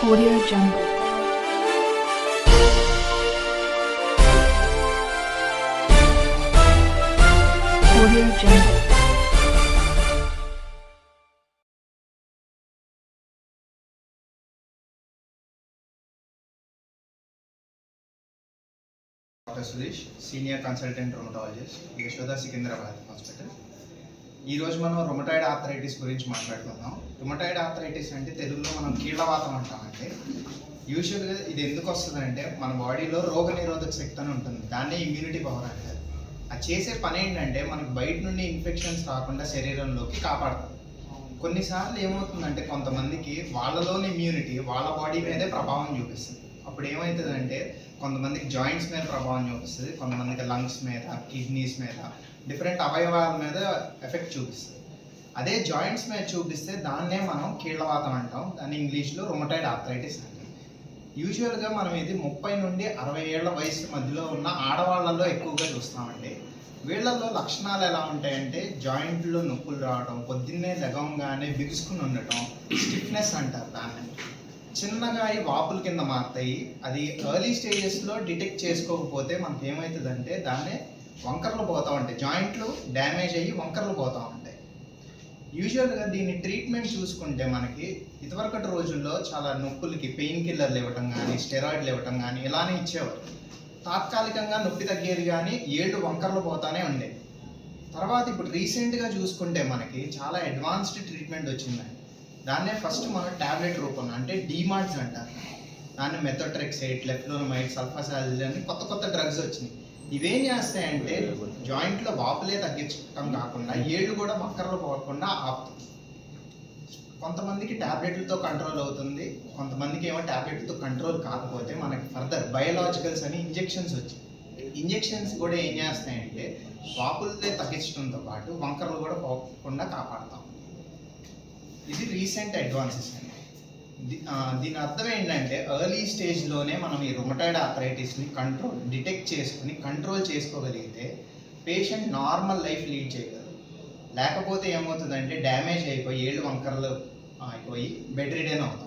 Audio Jungle. Audio Jungle. Doctor Suresh, senior consultant rheumatologist, Yashoda Secunderabad hospital. ఈరోజు మనం rheumatoid arthritis గురించి మాట్లాడుకుందాం. రొమటాయిడ్ ఆర్థరైటిస్ అంటే తెలుగులో మనం కీళ్ళవాతం అంటామంటే. యూజువల్గా ఇది ఎందుకు వస్తుందంటే మన బాడీలో రోగ నిరోధక శక్తి అని ఉంటుంది, దాన్నే ఇమ్యూనిటీ పవర్ అంటారు. అది చేసే పని ఏంటంటే మనకు బయట నుండి ఇన్ఫెక్షన్స్ రాకుండా శరీరంలోకి కాపాడుతుంది. కొన్నిసార్లు ఏమవుతుందంటే కొంతమందికి వాళ్ళలోని ఇమ్యూనిటీ వాళ్ళ బాడీ మీదే ప్రభావం చూపిస్తుంది. అప్పుడు ఏమవుతుందంటే కొంతమందికి జాయింట్స్ మీద ప్రభావం చూపిస్తుంది, కొంతమందికి లంగ్స్ మీద, కిడ్నీస్ మీద, డిఫరెంట్ అవయవాల మీద ఎఫెక్ట్ చూపిస్తుంది. అదే జాయింట్స్ మీద చూపిస్తే దాన్నే మనం కీళ్ళవాతం అంటాం, దాన్ని ఇంగ్లీష్లో రొమటాయిడ్ ఆర్థరైటిస్ అంటాం. యూజువల్గా మనం ఇది 30 నుండి 60 ఏళ్ల వయసు మధ్యలో ఉన్న ఆడవాళ్ళల్లో ఎక్కువగా చూస్తామండి. వీళ్ళల్లో లక్షణాలు ఎలా ఉంటాయంటే జాయింట్లో నొప్పులు రావడం, పొద్దున్నే లెగంగానే బిగుసుకుని ఉండటం, స్టిఫ్నెస్ అంటారు దాన్ని. చిన్నగా ఈ వాపుల కింద మారుతాయి. అది ఎర్లీ స్టేజెస్లో డిటెక్ట్ చేసుకోకపోతే మనకి ఏమవుతుందంటే దాన్నే వంకర్లు పోతూ ఉంటాయి, జాయింట్లు డ్యామేజ్ అయ్యి వంకర్లు పోతూ ఉంటాయి. యూజువల్గా దీన్ని ట్రీట్మెంట్ చూసుకుంటే మనకి ఇదివరకటి రోజుల్లో చాలా నొప్పులకి పెయిన్ కిల్లర్లు ఇవ్వటం కానీ, స్టెరాయిడ్లు ఇవ్వటం కానీ ఇలానే ఇచ్చేవారు. తాత్కాలికంగా నొప్పి తగ్గేది కానీ ఏళ్ళు వంకర్లు పోతానే ఉండేది. తర్వాత ఇప్పుడు రీసెంట్గా చూసుకుంటే మనకి చాలా అడ్వాన్స్డ్ ట్రీట్మెంట్ వచ్చిందండి. దాన్నే ఫస్ట్ మనం ట్యాబ్లెట్ రూపంలో అంటే డీమార్ట్స్ అంటారు, దాన్ని మెథోట్రెక్సేట్, లెఫ్లోనమైడ్, సల్ఫాసాలిడ్ అని కొత్త కొత్త డ్రగ్స్ వచ్చినాయి. ఇవేం చేస్తాయంటే జాయింట్లో వాపులే తగ్గించడం కాకుండా ఏళ్ళు కూడా వంకర్లు పోకుండా ఆపుతుంది. కొంతమందికి ట్యాబ్లెట్లతో కంట్రోల్ అవుతుంది, కొంతమందికి ఏమో ట్యాబ్లెట్లతో కంట్రోల్ కాకపోతే మనకి ఫర్దర్ బయోలాజికల్స్ అని ఇంజెక్షన్స్ వచ్చాయి. ఇంజెక్షన్స్ కూడా ఏం చేస్తాయంటే వాపులే తగ్గించడంతో పాటు వంకర్లు కూడా పోకుండా కాపాడుతాం. ఇది రీసెంట్ అడ్వాన్సెస్ అండి. దీని అర్థం ఏంటంటే ఎర్లీ స్టేజ్లోనే మనం ఈ రొమటాయిడ్ ఆర్థరైటిస్ని డిటెక్ట్ చేసుకుని కంట్రోల్ చేసుకోగలిగితే పేషెంట్ నార్మల్ లైఫ్ లీడ్ చేయగలరు. లేకపోతే ఏమవుతుందంటే డ్యామేజ్ అయిపోయి ఏళ్ళు వంకరలు అయిపోయి బెడ్ రిడెన్ అవుతాం.